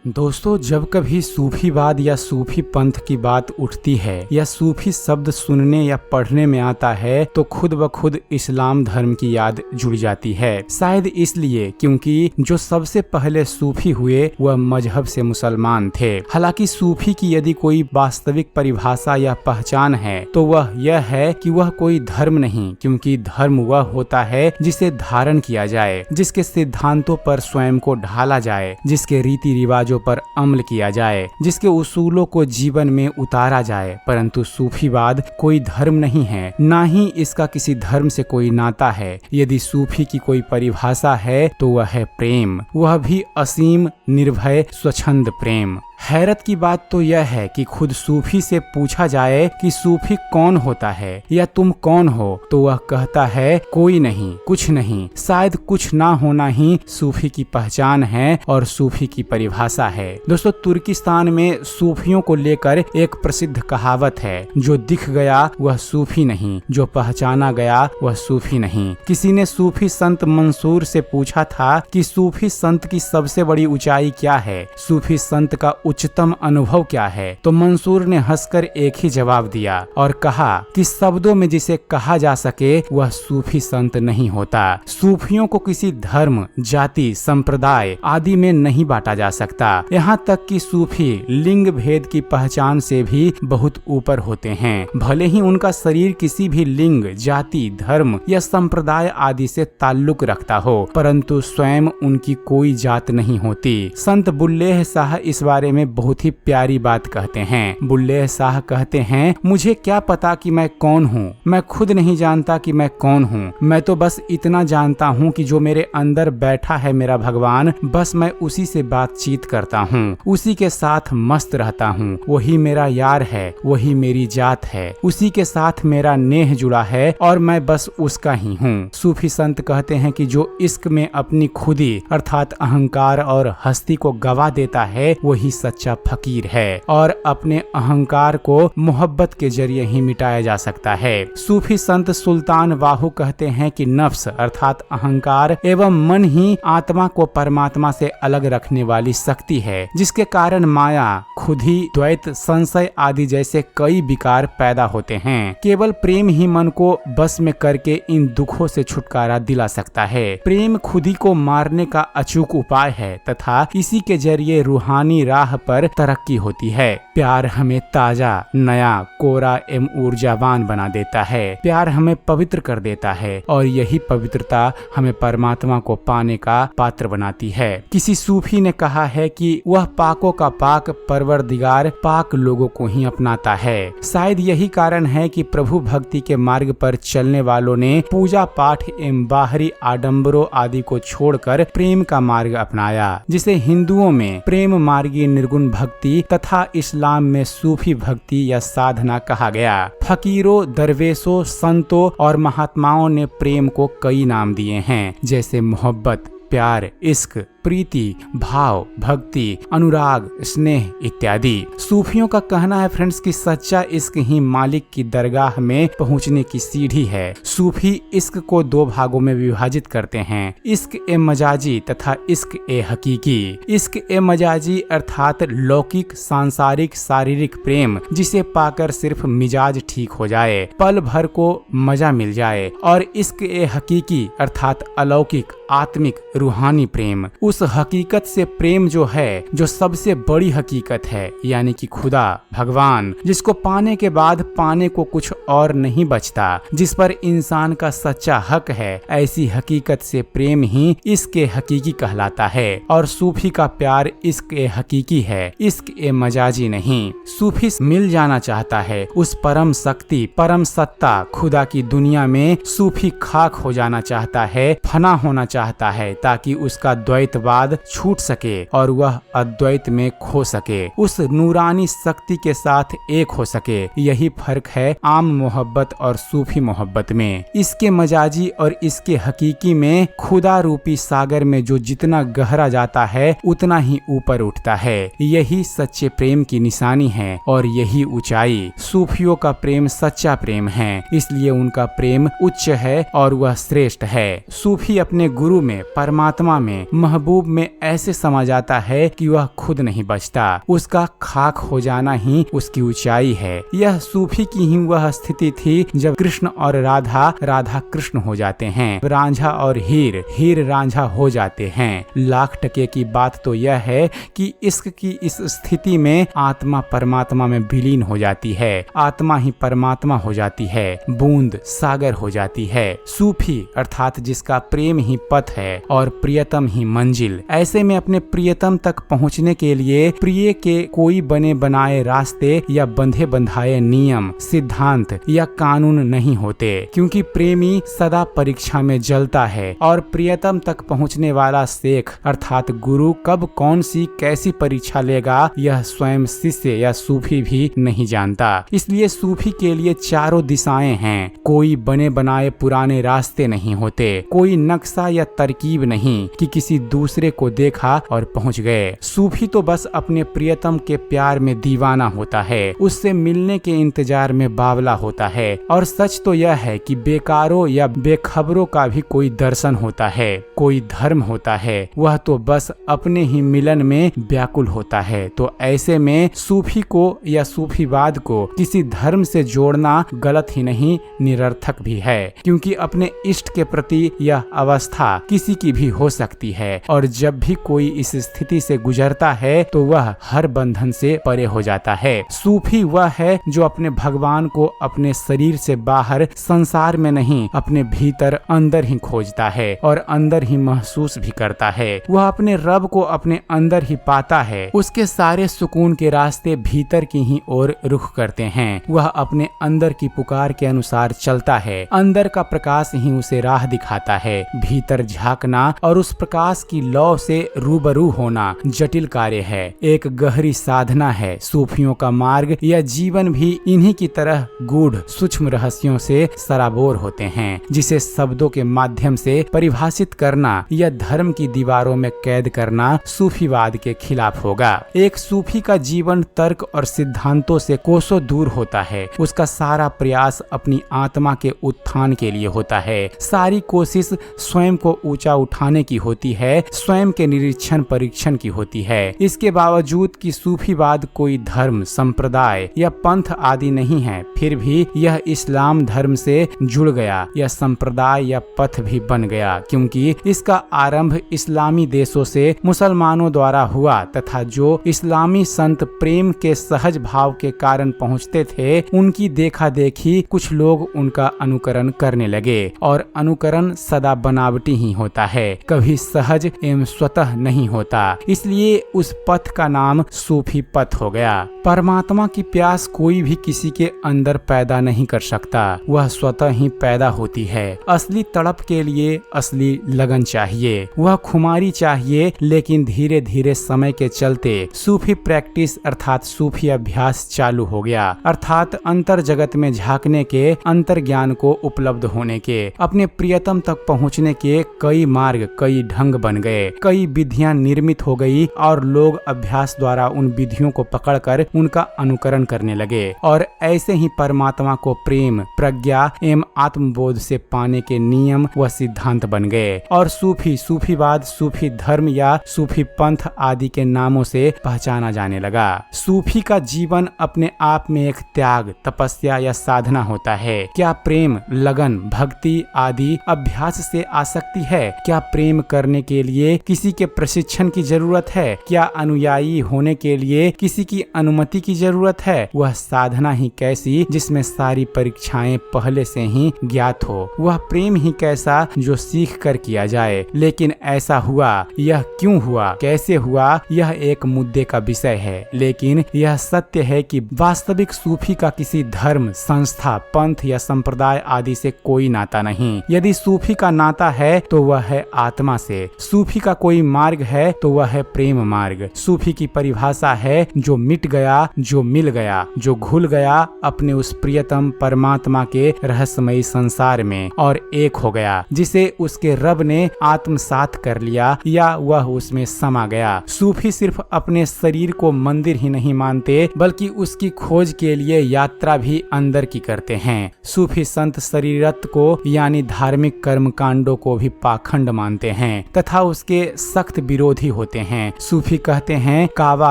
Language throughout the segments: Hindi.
दोस्तों, जब कभी सूफीवाद या सूफी पंथ की बात उठती है या सूफी शब्द सुनने या पढ़ने में आता है तो खुद ब खुद इस्लाम धर्म की याद जुड़ जाती है। शायद इसलिए क्योंकि जो सबसे पहले सूफी हुए वह मजहब से मुसलमान थे। हालांकि सूफी की यदि कोई वास्तविक परिभाषा या पहचान है तो वह यह है कि वह कोई धर्म नहीं, क्योंकि धर्म वह होता है जिसे धारण किया जाए, जिसके सिद्धांतों पर स्वयं को ढाला जाए, जिसके रीति रिवाजों पर अमल किया जाए, जिसके उसूलों को जीवन में उतारा जाए। परंतु सूफीवाद कोई धर्म नहीं है, ना ही इसका किसी धर्म से कोई नाता है। यदि सूफी की कोई परिभाषा है तो वह है प्रेम, वह भी असीम, निर्भय, स्वच्छंद प्रेम। हैरत की बात तो यह है कि खुद सूफी से पूछा जाए कि सूफी कौन होता है या तुम कौन हो, तो वह कहता है कोई नहीं, कुछ नहीं। शायद कुछ ना होना ही सूफी की पहचान है और सूफी की परिभाषा है। दोस्तों, तुर्किस्तान में सूफियों को लेकर एक प्रसिद्ध कहावत है, जो दिख गया वह सूफी नहीं, जो पहचाना गया वह सूफी नहीं। किसी ने सूफी संत मंसूर से पूछा था कि सूफी संत की सबसे बड़ी ऊंचाई क्या है, सूफी संत का उच्चतम अनुभव क्या है, तो मंसूर ने हंसकर एक ही जवाब दिया और कहा कि शब्दों में जिसे कहा जा सके वह सूफी संत नहीं होता। सूफियों को किसी धर्म, जाति, संप्रदाय आदि में नहीं बांटा जा सकता। यहाँ तक कि सूफी लिंग भेद की पहचान से भी बहुत ऊपर होते हैं। भले ही उनका शरीर किसी भी लिंग, जाति, धर्म या संप्रदाय आदि से ताल्लुक रखता हो, परंतु स्वयं उनकी कोई जात नहीं होती। संत बुल्लेह शाह इस बारे में बहुत ही प्यारी बात कहते हैं। बुल्लेह शाह कहते हैं, मुझे क्या पता कि मैं कौन हूँ, मैं खुद नहीं जानता कि मैं कौन हूँ। मैं तो बस इतना जानता हूँ कि जो मेरे अंदर बैठा है मेरा भगवान, बस मैं उसी से बातचीत करता हूँ, उसी के साथ मस्त रहता हूँ। वही मेरा यार है, वही मेरी जात है, उसी के साथ मेरा नेह जुड़ा है और मैं बस उसका ही हूँ। सूफी संत कहते हैं कि जो इश्क में अपनी खुदी अर्थात अहंकार और हस्ती को गवा देता है वही सच्चा फकीर है और अपने अहंकार को मोहब्बत के जरिए ही मिटाया जा सकता है। सूफी संत सुल्तान वाहू कहते हैं कि नफ्स अर्थात अहंकार एवं मन ही आत्मा को परमात्मा से अलग रखने वाली शक्ति है, जिसके कारण माया, खुदी, द्वैत, संशय आदि जैसे कई विकार पैदा होते हैं। केवल प्रेम ही मन को बस में करके इन दुखों से छुटकारा दिला सकता है। प्रेम खुदी को मारने का अचूक उपाय है तथा इसी के जरिए रूहानी राह पर तरक्की होती है। प्यार हमें ताजा, नया, कोरा एवं ऊर्जावान बना देता है। प्यार हमें पवित्र कर देता है और यही पवित्रता हमें परमात्मा को पाने का पात्र बनाती है। किसी सूफी ने कहा है कि वह पाकों का पाक परवरदिगार पाक लोगों को ही अपनाता है। शायद यही कारण है कि प्रभु भक्ति के मार्ग पर चलने वालों ने पूजा पाठ एवं बाहरी आडंबरों आदि को छोड़कर प्रेम का मार्ग अपनाया, जिसे हिंदुओं में प्रेम मार्गी निर्गुण भक्ति तथा इस्लाम में सूफी भक्ति या साधना कहा गया। फकीरों, दरवेशों, संतों और महात्माओं ने प्रेम को कई नाम दिए हैं, जैसे मोहब्बत, प्यार, इश्क, प्रीति, भाव, भक्ति, अनुराग, स्नेह इत्यादि। सूफियों का कहना है फ्रेंड्स कि सच्चा इश्क ही मालिक की दरगाह में पहुंचने की सीढ़ी है। सूफी इश्क को दो भागों में विभाजित करते हैं, इश्क ए मजाजी तथा इश्क ए हकीकी। इश्क ए मजाजी अर्थात लौकिक, सांसारिक, शारीरिक प्रेम, जिसे पाकर सिर्फ मिजाज ठीक हो जाए, पल भर को मजा मिल जाए। और इश्क ए हकीकी अर्थात अलौकिक, आत्मिक, रूहानी प्रेम। उस हकीकत से प्रेम जो है, जो सबसे बड़ी हकीकत है, यानी कि खुदा, भगवान, जिसको पाने के बाद पाने को कुछ और नहीं बचता, जिस पर इंसान का सच्चा हक है, ऐसी हकीकत से प्रेम ही इश्क ए हकीकी कहलाता है। और सूफी का प्यार इश्क ए हकीकी है, इश्क ए मजाजी नहीं। सूफी मिल जाना चाहता है उस परम शक्ति, परम सत्ता, खुदा की दुनिया में। सूफी खाक हो जाना चाहता है, फना होना चाहता है, ताकि उसका द्वैतवाद छूट सके और वह अद्वैत में खो सके, उस नूरानी शक्ति के साथ एक हो सके। यही फर्क है आम मोहब्बत और सूफी मोहब्बत में। इसके मजाजी और इसके हकीकी में खुदा रूपी सागर में जो जितना गहरा जाता है उतना ही ऊपर उठता है। यही सच्चे प्रेम की निशानी है और यही ऊंचाई। सूफियों का प्रेम सच्चा प्रेम है, इसलिए उनका प्रेम उच्च है और वह श्रेष्ठ है। सूफी अपने गुरु में, परमात्मा में, महबूब महबूब में ऐसे समा जाता है कि वह खुद नहीं बचता। उसका खाक हो जाना ही उसकी ऊंचाई है। यह सूफी की ही वह स्थिति थी जब कृष्ण और राधा, राधा कृष्ण हो जाते हैं, रांझा और हीर, हीर रांझा हो जाते हैं। लाख टके की बात तो यह है कि इश्क की इस स्थिति में आत्मा परमात्मा में विलीन हो जाती है, आत्मा ही परमात्मा हो जाती है, बूंद सागर हो जाती है। सूफी अर्थात जिसका प्रेम ही पथ है और प्रियतम ही मंजिल। ऐसे में अपने प्रियतम तक पहुंचने के लिए प्रिय के कोई बने बनाए रास्ते या बंधे बंधाए नियम, सिद्धांत या कानून नहीं होते, क्योंकि प्रेमी सदा परीक्षा में जलता है और प्रियतम तक पहुंचने वाला शेख अर्थात गुरु कब कौन सी कैसी परीक्षा लेगा यह स्वयं शिष्य या सूफी भी नहीं जानता। इसलिए सूफी के लिए चारों दिशाएं हैं। कोई बने बनाए पुराने रास्ते नहीं होते, कोई नक्शा या तरकीब नहीं कि किसी दूसरे को देखा और पहुंच गए। सूफी तो बस अपने प्रियतम के प्यार में दीवाना होता है, उससे मिलने के इंतजार में बावला होता है। और सच तो यह है कि बेकारों या बेखबरों का भी कोई दर्शन होता है, कोई धर्म होता है, वह तो बस अपने ही मिलन में व्याकुल होता है। तो ऐसे में सूफी को या सूफीवाद को किसी धर्म से जोड़ना गलत ही नहीं निरर्थक भी है, क्योंकि अपने इष्ट के प्रति यह अवस्था किसी की भी हो सकती है। और जब भी कोई इस स्थिति से गुजरता है तो वह हर बंधन से परे हो जाता है। सूफी वह है जो अपने भगवान को अपने शरीर से बाहर संसार में नहीं, अपने भीतर अंदर ही खोजता है और अंदर ही महसूस भी करता है। वह अपने रब को अपने अंदर ही पाता है। उसके सारे सुकून के रास्ते भीतर की ही ओर रुख करते हैं। वह अपने अंदर की पुकार के अनुसार चलता है। अंदर का प्रकाश ही उसे राह दिखाता है। भीतर झांकना और उस प्रकाश की लौ से रूबरू होना जटिल कार्य है, एक गहरी साधना है। सूफियों का मार्ग या जीवन भी इन्हीं की तरह गूढ़ सूक्ष्म रहस्यों से सराबोर होते हैं, जिसे शब्दों के माध्यम से परिभाषित करना या धर्म की दीवारों में कैद करना सूफीवाद के खिलाफ होगा। एक सूफी का जीवन तर्क और सिद्धांतों से कोसों दूर होता है। उसका सारा प्रयास अपनी आत्मा के उत्थान के लिए होता है। सारी कोशिश स्वयं को ऊंचा उठाने की होती है, स्वयं के निरीक्षण परीक्षण की होती है। इसके बावजूद कि सूफीवाद कोई धर्म, संप्रदाय या पंथ आदि नहीं है, फिर भी यह इस्लाम धर्म से जुड़ गया, यह संप्रदाय या पथ भी बन गया, क्योंकि इसका आरंभ इस्लामी देशों से मुसलमानों द्वारा हुआ तथा जो इस्लामी संत प्रेम के सहज भाव के कारण पहुंचते थे, उनकी देखा देखी कुछ लोग उनका अनुकरण करने लगे। और अनुकरण सदा बनावटी ही होता है, कभी सहज एवं स्वतः नहीं होता। इसलिए उस पथ का नाम सूफी पथ हो गया। परमात्मा की प्यास कोई भी किसी के अंदर पैदा नहीं कर सकता, वह स्वतः ही पैदा होती है। असली तड़प के लिए असली लगन चाहिए, वह खुमारी चाहिए। लेकिन धीरे धीरे समय के चलते सूफी प्रैक्टिस अर्थात सूफी अभ्यास चालू हो गया, अर्थात अंतर जगत में झांकने के, अंतर ज्ञान को उपलब्ध होने के, अपने प्रियतम तक पहुंचने के कई मार्ग, कई ढंग बन गए, कई विधियां निर्मित हो गई और लोग अभ्यास द्वारा उन विधियों को पकड़कर उनका अनुकरण करने लगे। और ऐसे ही परमात्मा को प्रेम, प्रज्ञा एवं आत्मबोध से पाने के नियम व सिद्धांत बन गए। और सूफीवाद सूफी धर्म या सूफी पंथ आदि के नामों से पहचाना जाने लगा। सूफी का जीवन अपने आप में एक त्याग, तपस्या या साधना होता है। क्या प्रेम, लगन, भक्ति आदि अभ्यास से आ सकती है? क्या प्रेम करने के लिए किसी के प्रशिक्षण की जरूरत है? क्या अनुयायी होने के लिए किसी की अनुमति की जरूरत है? वह साधना ही कैसी जिसमें सारी परीक्षाएं पहले से ही ज्ञात हो? वह प्रेम ही कैसा जो सीख कर किया जाए? लेकिन ऐसा हुआ, यह क्यों हुआ, कैसे हुआ, यह एक मुद्दे का विषय है। लेकिन यह सत्य है कि वास्तविक सूफी का किसी धर्म, संस्था, पंथ या संप्रदाय आदि से कोई नाता नहीं। यदि सूफी का नाता है तो वह है आत्मा से। सूफी का कोई मार्ग है तो वह है प्रेम मार्ग। सूफी की परिभाषा है जो मिट गया, जो मिल गया, जो घुल गया अपने उस प्रियतम परमात्मा के रहस्यमयी संसार में और एक हो गया, जिसे उसके रब ने आत्मसात कर लिया या वह उसमें समा गया। सूफी सिर्फ अपने शरीर को मंदिर ही नहीं मानते, बल्कि उसकी खोज के लिए यात्रा भी अंदर की करते हैं। सूफी संत शरीरत को यानी धार्मिक कर्म कांडों को भी पाखंड मानते हैं तथा उसके सख्त विरोधी होते हैं। सूफी कहते हैं कावा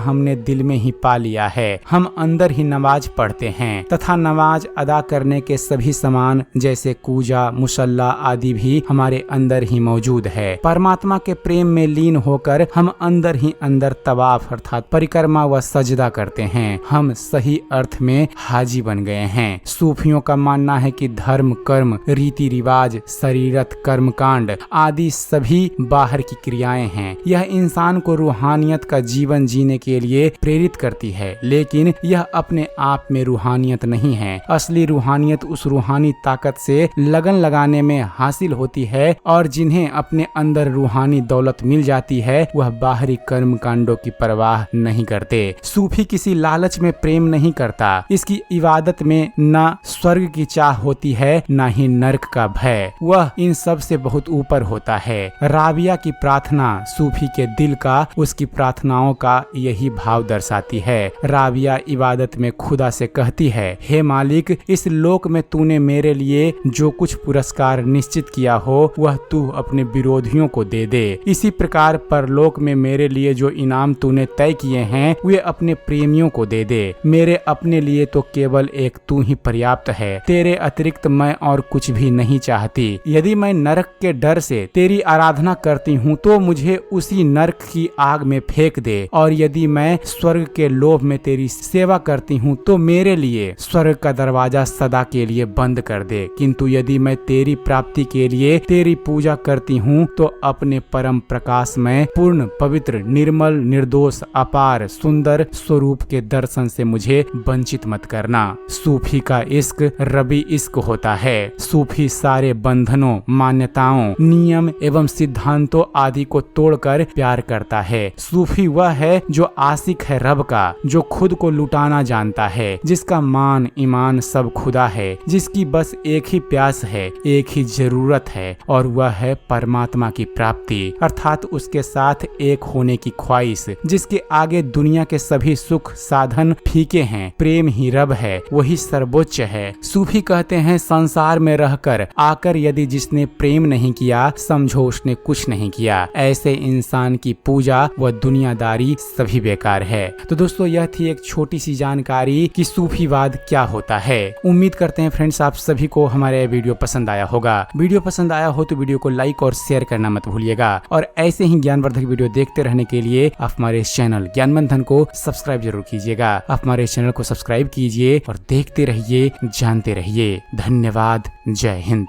हमने दिल में ही पा लिया है, हम अंदर ही नमाज पढ़ते हैं तथा नमाज अदा करने के सभी सामान जैसे कूजा, मुसल्ला आदि भी हमारे अंदर ही मौजूद है। परमात्मा के प्रेम में लीन होकर हम अंदर ही अंदर तवाफ अर्थात परिक्रमा व सजदा करते हैं। हम सही अर्थ में हाजी बन गए हैं। सूफियों का मानना है कि धर्म, कर्म, रीति रिवाज, शरीरत, कर्मकांड आदि सभी बाहर की क्रियाएं हैं। यह इंसान को रूहानियत का जीवन जीने के लिए प्रेरित करती है, लेकिन यह अपने आप में रूहानियत नहीं है। असली रूहानियत उस रूहानी ताकत से लगन लगाने में हासिल होती है और जिन्हें अपने अंदर रूहानी दौलत मिल जाती है वह बाहरी कर्म कांडों की परवाह नहीं करते। सूफी किसी लालच में प्रेम नहीं करता। इसकी इबादत में न स्वर्ग की चाह होती है न ही नर्क का भय। वह इन सब से बहुत ऊपर होता है। राबिया की प्रार्थना सूफी के दिल का, उसकी प्रार्थनाओं का यही भाव दर्शाती है। राबिया इबादत में खुदा से कहती है, हे मालिक, इस लोक में तूने मेरे लिए जो कुछ पुरस्कार निश्चित किया हो वह तू अपने विरोधियों को दे दे। इसी प्रकार परलोक में मेरे लिए जो इनाम तूने तय किए हैं वे अपने प्रेमियों को दे दे। मेरे अपने लिए तो केवल एक तू ही पर्याप्त है। तेरे अतिरिक्त मैं और कुछ भी नहीं चाहती। यदि मैं नरक के डर से तेरी आराधना करती हूँ तो मुझे उसी नरक की आग में फेंक दे, और यदि मैं स्वर्ग के लोभ में तेरी सेवा करती हूँ तो मेरे लिए स्वर्ग का दरवाजा सदा के लिए बंद कर दे। किंतु यदि मैं तेरी प्राप्ति के लिए तेरी पूजा करती हूँ तो अपने परम प्रकाश में पूर्ण, पवित्र, निर्मल, निर्दोष, अपार, सुंदर स्वरूप के दर्शन से मुझे वंचित मत करना। सूफी का इश्क रबी इश्क होता है। सूफी सारे बंधनों, मान्यताओं, नियम एवं सिद्धांतों आदि को तोड़कर प्यार करता है। सूफी वह है जो आशिक है रब का, जो खुद को लुटाना जानता है, जिसका मान ईमान सब खुदा है, जिसकी बस एक ही प्यास है, एक ही जरूरत है और वह है परमात्मा की प्राप्ति अर्थात उसके साथ एक होने की ख्वाहिश, जिसके आगे दुनिया के सभी सुख साधन फीके हैं। प्रेम ही रब है, वही सर्वोच्च है। सूफी कहते हैं संसार में रहकर आकर यदि जिसने प्रेम नहीं किया समझो उसने कुछ नहीं किया। ऐसे इंसान की पूजा व दुनियादारी सभी बेकार है। तो दोस्तों यह थी एक छोटी सी जानकारी कि सूफीवाद क्या होता है। उम्मीद करते हैं फ्रेंड्स आप सभी को हमारा वीडियो पसंद आया होगा। वीडियो पसंद आया हो तो वीडियो को लाइक और शेयर करना मत भूलिएगा और ऐसे ही ज्ञानवर्धक वीडियो देखते रहने के लिए आप हमारे चैनल ज्ञानबंधन को सब्सक्राइब जरूर कीजिएगा। आप हमारे चैनल को सब्सक्राइब कीजिए और देखते रहिए, जानते रहिए। धन्यवाद। जय हिंद।